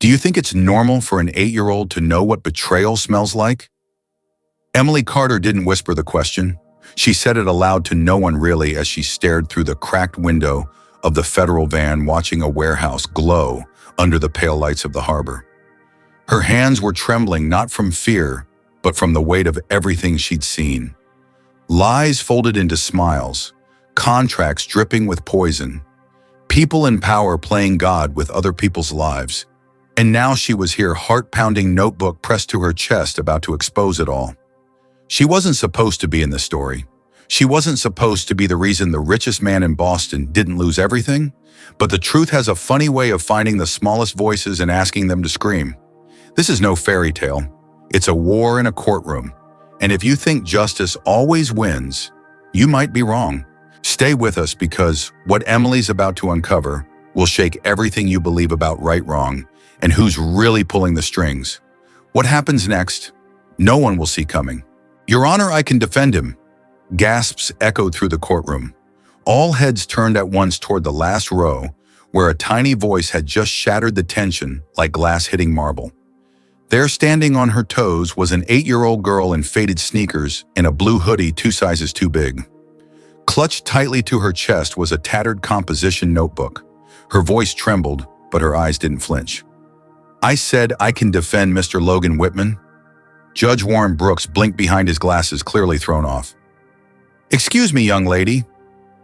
Do you think it's normal for an 8-year-old to know what betrayal smells like? Emily Carter didn't whisper the question. She said it aloud to no one really as she stared through the cracked window of the federal van watching a warehouse glow under the pale lights of the harbor. Her hands were trembling not from fear, but from the weight of everything she'd seen. Lies folded into smiles, contracts dripping with poison, people in power playing God with other people's lives. And now she was here, heart-pounding notebook pressed to her chest, about to expose it all. She wasn't supposed to be in this story. She wasn't supposed to be the reason the richest man in Boston didn't lose everything, but the truth has a funny way of finding the smallest voices and asking them to scream. This is no fairy tale. It's a war in a courtroom. And if you think justice always wins, you might be wrong. Stay with us, because what Emily's about to uncover will shake everything you believe about right, wrong, and who's really pulling the strings. What happens next? No one will see coming. "Your Honor, I can defend him." Gasps echoed through the courtroom. All heads turned at once toward the last row, where a tiny voice had just shattered the tension like glass hitting marble. There, standing on her toes, was an 8-year-old girl in faded sneakers and a blue hoodie 2 sizes too big. Clutched tightly to her chest was a tattered composition notebook. Her voice trembled, but her eyes didn't flinch. "I said I can defend Mr. Logan Whitman." Judge Warren Brooks blinked behind his glasses, clearly thrown off. "Excuse me, young lady.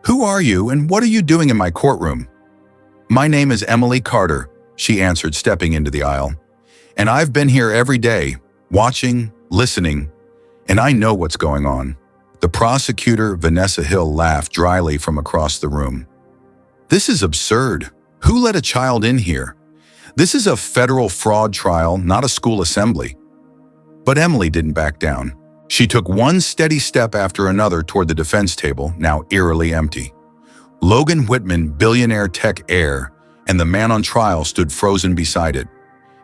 Who are you and what are you doing in my courtroom?" "My name is Emily Carter," she answered, stepping into the aisle. "And I've been here every day, watching, listening, and I know what's going on." The prosecutor, Vanessa Hill, laughed dryly from across the room. "This is absurd. Who let a child in here? This is a federal fraud trial, not a school assembly." But Emily didn't back down. She took one steady step after another toward the defense table, now eerily empty. Logan Whitman, billionaire tech heir, and the man on trial stood frozen beside it.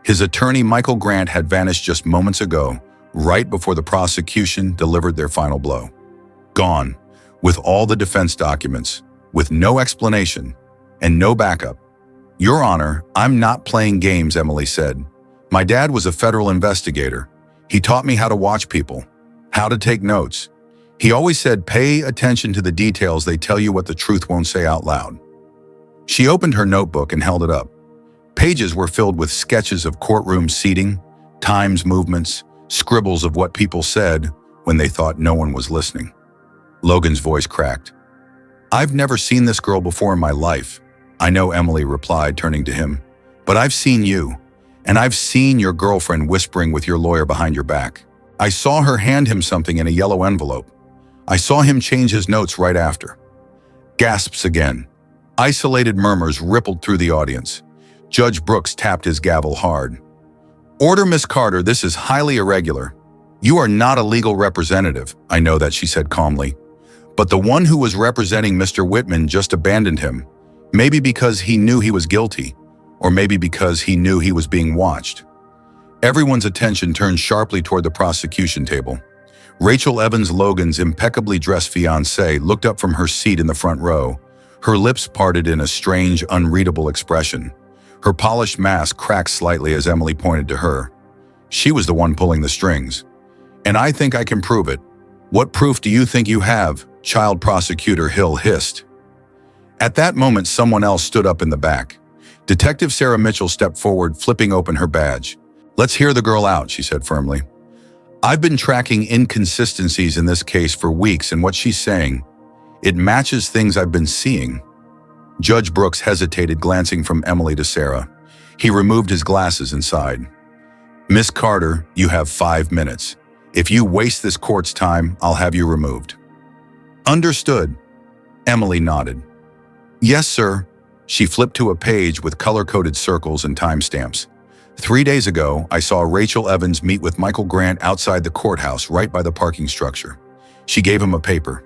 His attorney, Michael Grant, had vanished just moments ago, right before the prosecution delivered their final blow. Gone, with all the defense documents, with no explanation, and no backup. "Your Honor, I'm not playing games," Emily said. "My dad was a federal investigator. He taught me how to watch people, how to take notes. He always said, pay attention to the details. They tell you what the truth won't say out loud." She opened her notebook and held it up. Pages were filled with sketches of courtroom seating, times, movements, scribbles of what people said when they thought no one was listening. Logan's voice cracked. "I've never seen this girl before in my life." "I know," Emily replied, turning to him. "But I've seen you, and I've seen your girlfriend whispering with your lawyer behind your back. I saw her hand him something in a yellow envelope. I saw him change his notes right after." Gasps again. Isolated murmurs rippled through the audience. Judge Brooks tapped his gavel hard. "Order, Miss Carter, this is highly irregular. You are not a legal representative." "I know that," she said calmly. "But the one who was representing Mr. Whitman just abandoned him, maybe because he knew he was guilty, or maybe because he knew he was being watched." Everyone's attention turned sharply toward the prosecution table. Rachel Evans, Logan's impeccably dressed fiancée, looked up from her seat in the front row. Her lips parted in a strange, unreadable expression. Her polished mask cracked slightly as Emily pointed to her. She was the one pulling the strings. "And I think I can prove it." "What proof do you think you have?" Child Prosecutor Hill hissed. At that moment, someone else stood up in the back. Detective Sarah Mitchell stepped forward, flipping open her badge. "Let's hear the girl out," she said firmly. "I've been tracking inconsistencies in this case for weeks, and what she's saying, it matches things I've been seeing." Judge Brooks hesitated, glancing from Emily to Sarah. He removed his glasses and sighed. "Miss Carter, you have 5 minutes. If you waste this court's time, I'll have you removed." "Understood." Emily nodded. "Yes, sir." She flipped to a page with color-coded circles and timestamps. 3 days ago, I saw Rachel Evans meet with Michael Grant outside the courthouse right by the parking structure. She gave him a paper.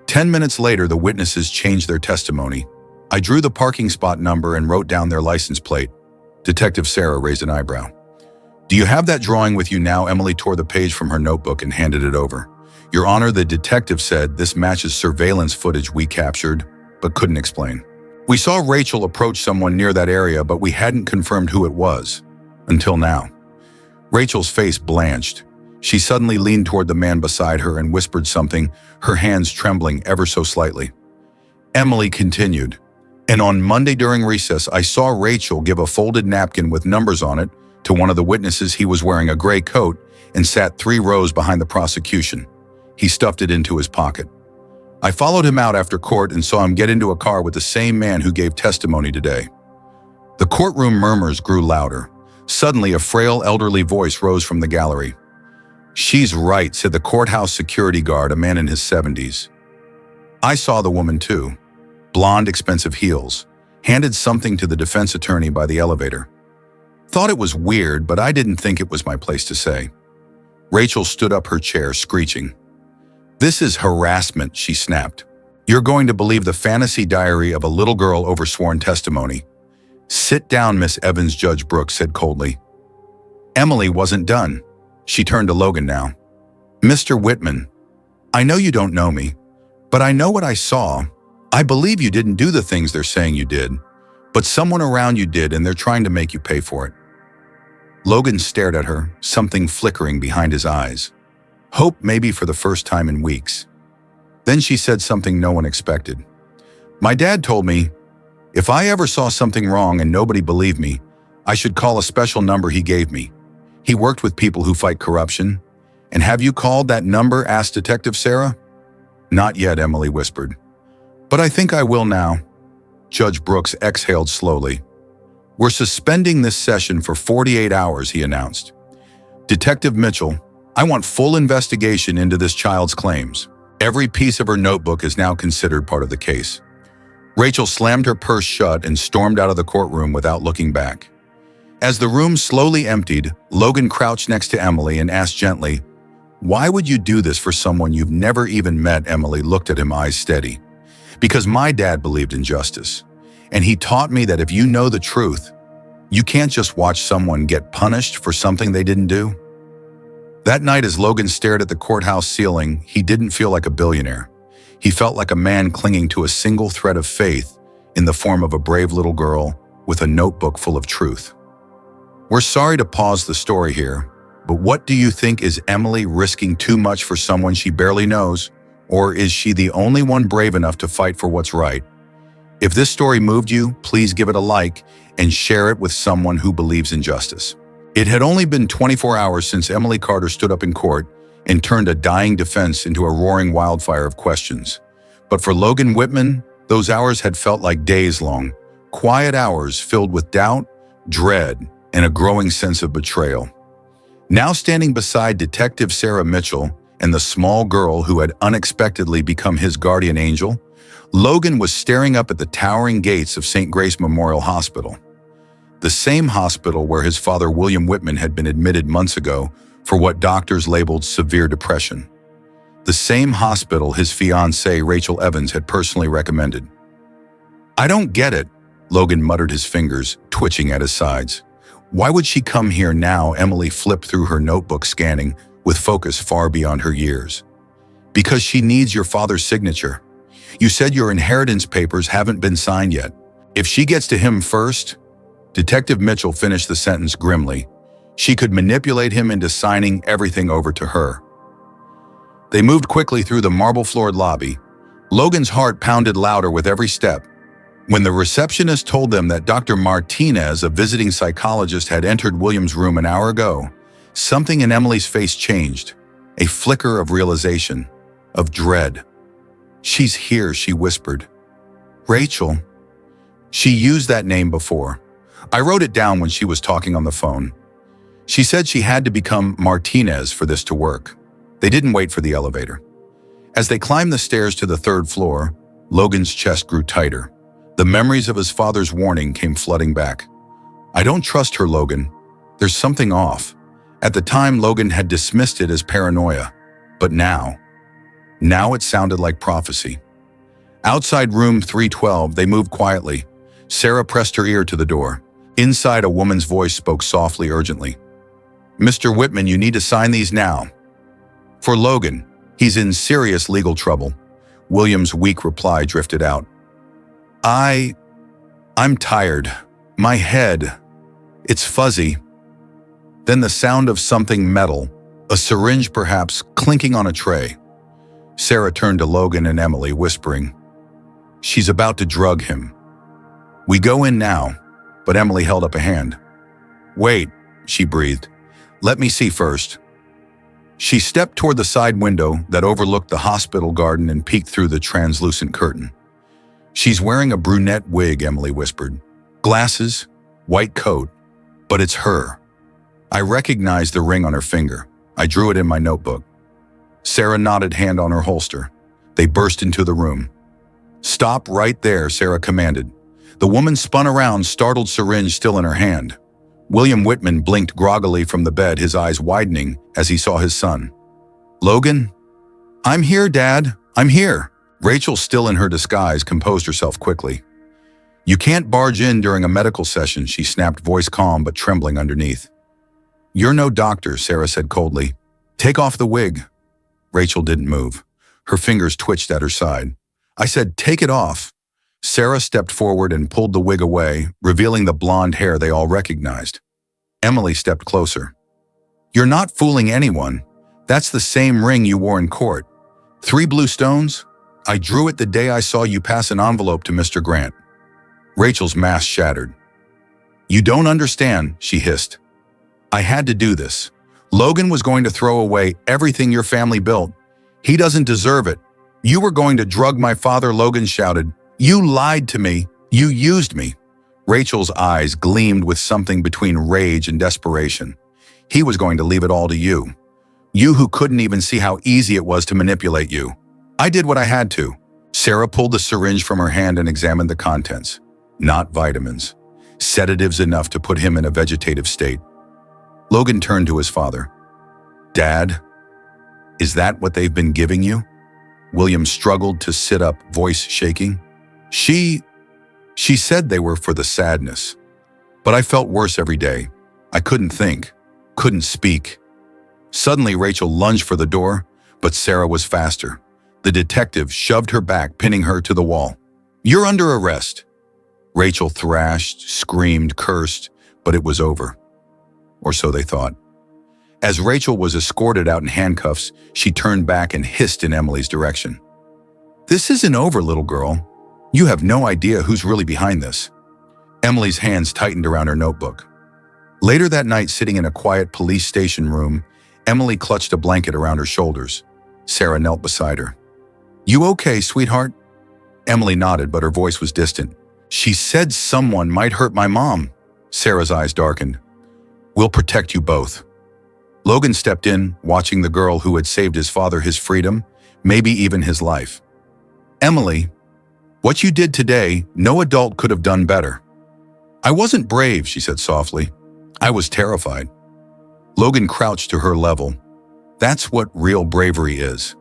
10 minutes later, the witnesses changed their testimony. I drew the parking spot number and wrote down their license plate. Detective Sarah raised an eyebrow. "Do you have that drawing with you now?" Emily tore the page from her notebook and handed it over. "Your Honor," the detective said, "this matches surveillance footage we captured, but couldn't explain." We saw Rachel approach someone near that area, but we hadn't confirmed who it was. Until now. Rachel's face blanched. She suddenly leaned toward the man beside her and whispered something, her hands trembling ever so slightly. Emily continued, "And on Monday during recess, I saw Rachel give a folded napkin with numbers on it to one of the witnesses. He was wearing a gray coat and sat 3 rows behind the prosecution. He stuffed it into his pocket. I followed him out after court and saw him get into a car with the same man who gave testimony today." The courtroom murmurs grew louder. Suddenly, a frail elderly voice rose from the gallery. "She's right," said the courthouse security guard, a man in his 70s. "I saw the woman too. Blonde, expensive heels. Handed something to the defense attorney by the elevator. Thought it was weird, but I didn't think it was my place to say." Rachel stood up her chair, screeching. "This is harassment," she snapped. "You're going to believe the fantasy diary of a little girl over sworn testimony." "Sit down, Miss Evans," Judge Brooks said coldly. Emily wasn't done. She turned to Logan now. "Mr. Whitman, I know you don't know me, but I know what I saw. I believe you didn't do the things they're saying you did, but someone around you did, and they're trying to make you pay for it." Logan stared at her, something flickering behind his eyes. Hope, maybe for the first time in weeks. Then she said something no one expected. "My dad told me, if I ever saw something wrong and nobody believed me, I should call a special number he gave me. He worked with people who fight corruption. And have you called that number?" asked Detective Sarah. "Not yet," Emily whispered. "But I think I will now." Judge Brooks exhaled slowly. "We're suspending this session for 48 hours, he announced. "Detective Mitchell, I want full investigation into this child's claims. Every piece of her notebook is now considered part of the case." Rachel slammed her purse shut and stormed out of the courtroom without looking back. As the room slowly emptied, Logan crouched next to Emily and asked gently, "Why would you do this for someone you've never even met?" Emily looked at him, eyes steady. "Because my dad believed in justice, and he taught me that if you know the truth, you can't just watch someone get punished for something they didn't do." That night, as Logan stared at the courthouse ceiling, he didn't feel like a billionaire. He felt like a man clinging to a single thread of faith in the form of a brave little girl with a notebook full of truth. We're sorry to pause the story here, but what do you think? Is Emily risking too much for someone she barely knows, or is she the only one brave enough to fight for what's right? If this story moved you, please give it a like and share it with someone who believes in justice. It had only been 24 hours since Emily Carter stood up in court and turned a dying defense into a roaring wildfire of questions. But for Logan Whitman, those hours had felt like days long, quiet hours filled with doubt, dread, and a growing sense of betrayal. Now standing beside Detective Sarah Mitchell and the small girl who had unexpectedly become his guardian angel, Logan was staring up at the towering gates of St. Grace Memorial Hospital. The same hospital where his father, William Whitman, had been admitted months ago for what doctors labeled severe depression. The same hospital his fiancée, Rachel Evans, had personally recommended. "I don't get it," Logan muttered, his fingers twitching at his sides. "Why would she come here now?" Emily flipped through her notebook, scanning with focus far beyond her years. "Because she needs your father's signature. You said your inheritance papers haven't been signed yet. If she gets to him first," Detective Mitchell finished the sentence grimly, "she could manipulate him into signing everything over to her." They moved quickly through the marble-floored lobby. Logan's heart pounded louder with every step. When the receptionist told them that Dr. Martinez, a visiting psychologist, had entered William's room an hour ago, something in Emily's face changed, a flicker of realization, of dread. "She's here," she whispered. "Rachel." She used that name before. I wrote it down when she was talking on the phone. She said she had to become Martinez for this to work. They didn't wait for the elevator. As they climbed the stairs to the 3rd floor, Logan's chest grew tighter. The memories of his father's warning came flooding back. "I don't trust her, Logan. There's something off." At the time, Logan had dismissed it as paranoia. But now it sounded like prophecy. Outside room 312, they moved quietly. Sarah pressed her ear to the door. Inside, a woman's voice spoke softly, urgently. "Mr. Whitman, you need to sign these now." "For Logan, he's in serious legal trouble." William's weak reply drifted out. I'm tired. My head. It's fuzzy. Then the sound of something metal, a syringe perhaps, clinking on a tray. Sarah turned to Logan and Emily, whispering, "She's about to drug him." "We go in now," but Emily held up a hand. "Wait," she breathed. "Let me see first." She stepped toward the side window that overlooked the hospital garden and peeked through the translucent curtain. "She's wearing a brunette wig," Emily whispered. "Glasses, white coat, but it's her. I recognize the ring on her finger. I drew it in my notebook." Sarah nodded, hand on her holster. They burst into the room. "Stop right there," Sarah commanded. The woman spun around, startled syringe still in her hand. William Whitman blinked groggily from the bed, his eyes widening as he saw his son. "Logan?" "I'm here, Dad. I'm here." Rachel, still in her disguise, composed herself quickly. "You can't barge in during a medical session," she snapped, voice calm but trembling underneath. "You're no doctor," Sarah said coldly. "Take off the wig." Rachel didn't move. Her fingers twitched at her side. "I said take it off." Sarah stepped forward and pulled the wig away, revealing the blonde hair they all recognized. Emily stepped closer. "You're not fooling anyone. That's the same ring you wore in court. 3 blue stones? I drew it the day I saw you pass an envelope to Mr. Grant." Rachel's mask shattered. "You don't understand," she hissed. "I had to do this. Logan was going to throw away everything your family built. He doesn't deserve it. You were going to drug my father," Logan shouted. "You lied to me. You used me." Rachel's eyes gleamed with something between rage and desperation. "He was going to leave it all to you. You who couldn't even see how easy it was to manipulate you. I did what I had to." Sarah pulled the syringe from her hand and examined the contents. Not vitamins. Sedatives enough to put him in a vegetative state. Logan turned to his father. "Dad, is that what they've been giving you?" William struggled to sit up, voice shaking. She said they were for the sadness. But I felt worse every day. I couldn't think, couldn't speak. Suddenly, Rachel lunged for the door, but Sarah was faster. The detective shoved her back, pinning her to the wall. "You're under arrest." Rachel thrashed, screamed, cursed, but it was over. Or so they thought. As Rachel was escorted out in handcuffs, she turned back and hissed in Emily's direction. "This isn't over, little girl. You have no idea who's really behind this." Emily's hands tightened around her notebook. Later that night, sitting in a quiet police station room, Emily clutched a blanket around her shoulders. Sarah knelt beside her. "You okay, sweetheart?" Emily nodded, but her voice was distant. "She said someone might hurt my mom." Sarah's eyes darkened. "We'll protect you both." Logan stepped in, watching the girl who had saved his father his freedom, maybe even his life. "Emily, what you did today, no adult could have done better." "I wasn't brave," she said softly. "I was terrified." Logan crouched to her level. "That's what real bravery is."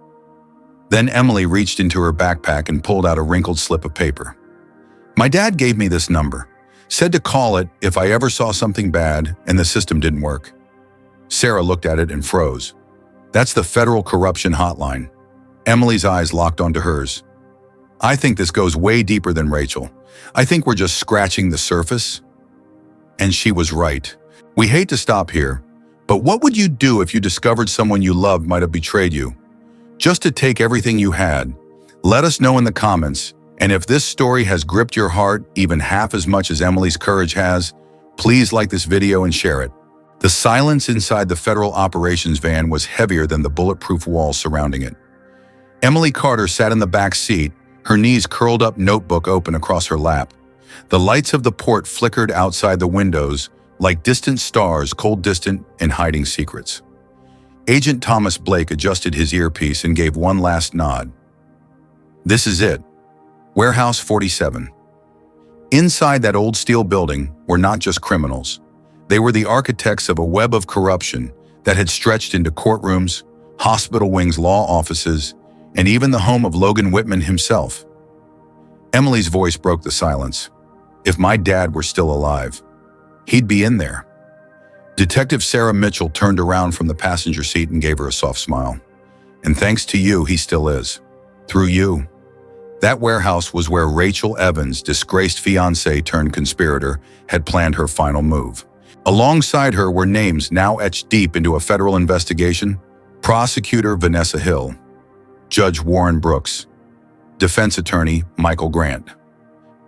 Then Emily reached into her backpack and pulled out a wrinkled slip of paper. "My dad gave me this number. Said to call it if I ever saw something bad and the system didn't work." Sarah looked at it and froze. "That's the Federal Corruption Hotline." Emily's eyes locked onto hers. "I think this goes way deeper than Rachel. I think we're just scratching the surface." And she was right. We hate to stop here, but what would you do if you discovered someone you loved might have betrayed you? Just to take everything you had? Let us know in the comments. And if this story has gripped your heart even half as much as Emily's courage has, please like this video and share it. The silence inside the federal operations van was heavier than the bulletproof walls surrounding it. Emily Carter sat in the back seat, her knees curled up, notebook open across her lap. The lights of the port flickered outside the windows like distant stars, cold, distant, and hiding secrets. Agent Thomas Blake adjusted his earpiece and gave one last nod. "This is it. Warehouse 47. Inside that old steel building were not just criminals. They were the architects of a web of corruption that had stretched into courtrooms, hospital wings, law offices, and even the home of Logan Whitman himself. Emily's voice broke the silence. "If my dad were still alive, he'd be in there." Detective Sarah Mitchell turned around from the passenger seat and gave her a soft smile. "And thanks to you, he still is. Through you. That warehouse was where Rachel Evans, disgraced fiancé turned conspirator, had planned her final move. Alongside her were names now etched deep into a federal investigation: Prosecutor Vanessa Hill, Judge Warren Brooks, Defense Attorney Michael Grant.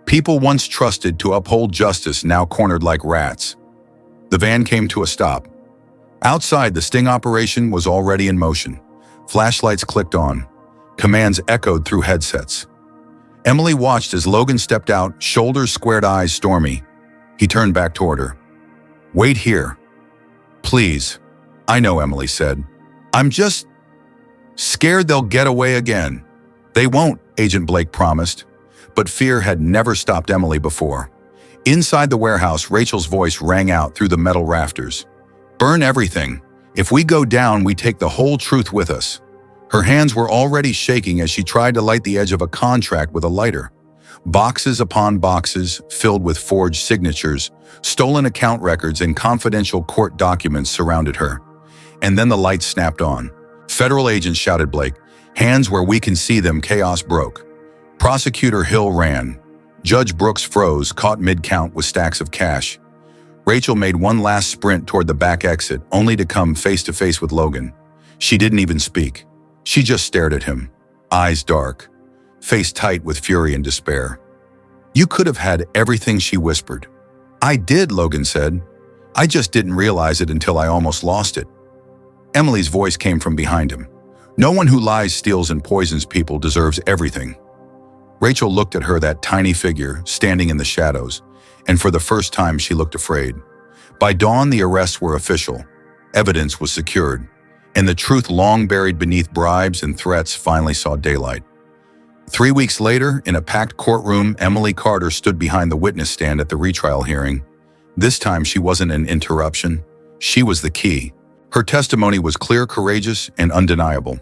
People once trusted to uphold justice now cornered like rats. The van came to a stop. Outside, the sting operation was already in motion. Flashlights clicked on. Commands echoed through headsets. Emily watched as Logan stepped out, shoulders squared, eyes stormy. He turned back toward her. "Wait here. Please." "I know," Emily said. "I'm just scared they'll get away again." "They won't," Agent Blake promised. But fear had never stopped Emily before. Inside the warehouse, Rachel's voice rang out through the metal rafters. "Burn everything. If we go down, we take the whole truth with us." Her hands were already shaking as she tried to light the edge of a contract with a lighter. Boxes upon boxes filled with forged signatures, stolen account records, and confidential court documents surrounded her. And then the lights snapped on. "Federal agents," shouted Blake. "Hands where we can see them." Chaos broke. Prosecutor Hill ran. Judge Brooks froze, caught mid-count with stacks of cash. Rachel made one last sprint toward the back exit, only to come face to face with Logan. She didn't even speak. She just stared at him, eyes dark, face tight with fury and despair. "You could have had everything," she whispered. "I did," Logan said. "I just didn't realize it until I almost lost it." Emily's voice came from behind him. "No one who lies, steals, and poisons people deserves everything." Rachel looked at her, that tiny figure standing in the shadows, and for the first time she looked afraid. By dawn, the arrests were official. Evidence was secured, and the truth long buried beneath bribes and threats finally saw daylight. 3 weeks later, in a packed courtroom, Emily Carter stood behind the witness stand at the retrial hearing. This time she wasn't an interruption. She was the key. Her testimony was clear, courageous, and undeniable.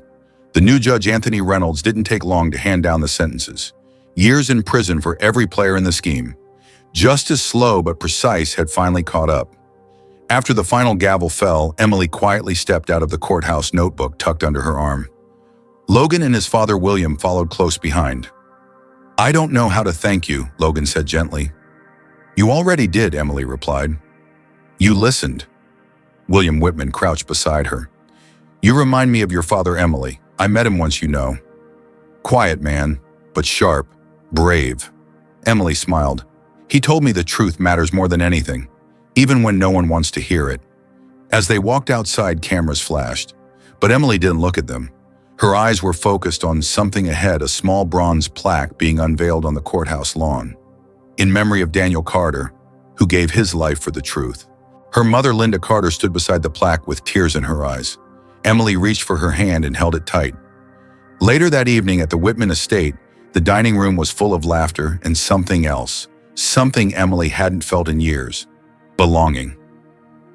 The new judge, Anthony Reynolds, didn't take long to hand down the sentences. Years in prison for every player in the scheme. Justice, slow but precise, had finally caught up. After the final gavel fell, Emily quietly stepped out of the courthouse, notebook tucked under her arm. Logan and his father William followed close behind. "I don't know how to thank you," Logan said gently. "You already did," Emily replied. "You listened." William Whitman crouched beside her. "You remind me of your father, Emily. I met him once, you know. Quiet man, but sharp, brave." Emily smiled. "He told me the truth matters more than anything, even when no one wants to hear it." As they walked outside, cameras flashed, but Emily didn't look at them. Her eyes were focused on something ahead, a small bronze plaque being unveiled on the courthouse lawn, in memory of Daniel Carter, who gave his life for the truth. Her mother, Linda Carter, stood beside the plaque with tears in her eyes. Emily reached for her hand and held it tight. Later that evening at the Whitman estate, the dining room was full of laughter and something else, something Emily hadn't felt in years: belonging.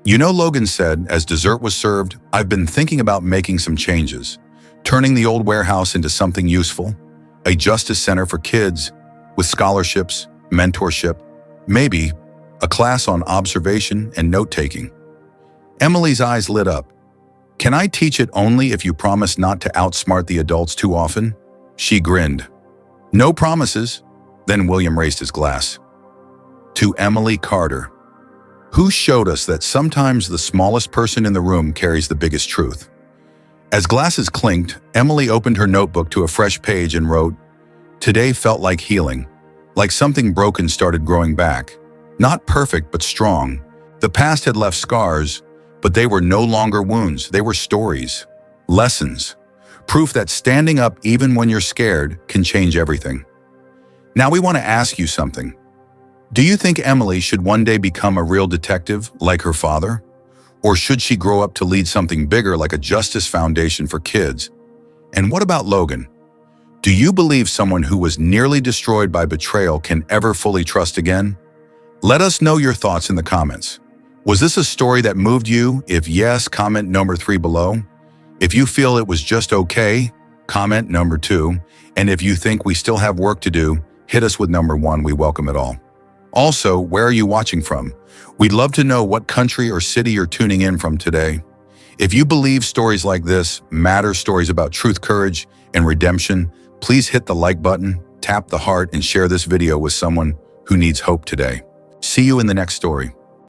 "You know," Logan said as dessert was served, "I've been thinking about making some changes, turning the old warehouse into something useful, a justice center for kids, with scholarships, mentorship, maybe a class on observation and note-taking." Emily's eyes lit up. "Can I teach it only if you promise not to outsmart the adults too often?" She grinned. "No promises." Then William raised his glass. "To Emily Carter, who showed us that sometimes the smallest person in the room carries the biggest truth." As glasses clinked, Emily opened her notebook to a fresh page and wrote, "Today felt like healing, like something broken started growing back. Not perfect, but strong. The past had left scars, but they were no longer wounds. They were stories, lessons, proof that standing up even when you're scared can change everything." Now we want to ask you something. Do you think Emily should one day become a real detective like her father? Or should she grow up to lead something bigger like a justice foundation for kids? And what about Logan? Do you believe someone who was nearly destroyed by betrayal can ever fully trust again? Let us know your thoughts in the comments. Was this a story that moved you? If yes, comment number 3 below. If you feel it was just okay, comment number 2. And if you think we still have work to do, hit us with number 1. We welcome it all. Also, where are you watching from? We'd love to know what country or city you're tuning in from today. If you believe stories like this matter, stories about truth, courage, and redemption, please hit the like button tap the heart and share this video with someone who needs hope today. See you in the next story.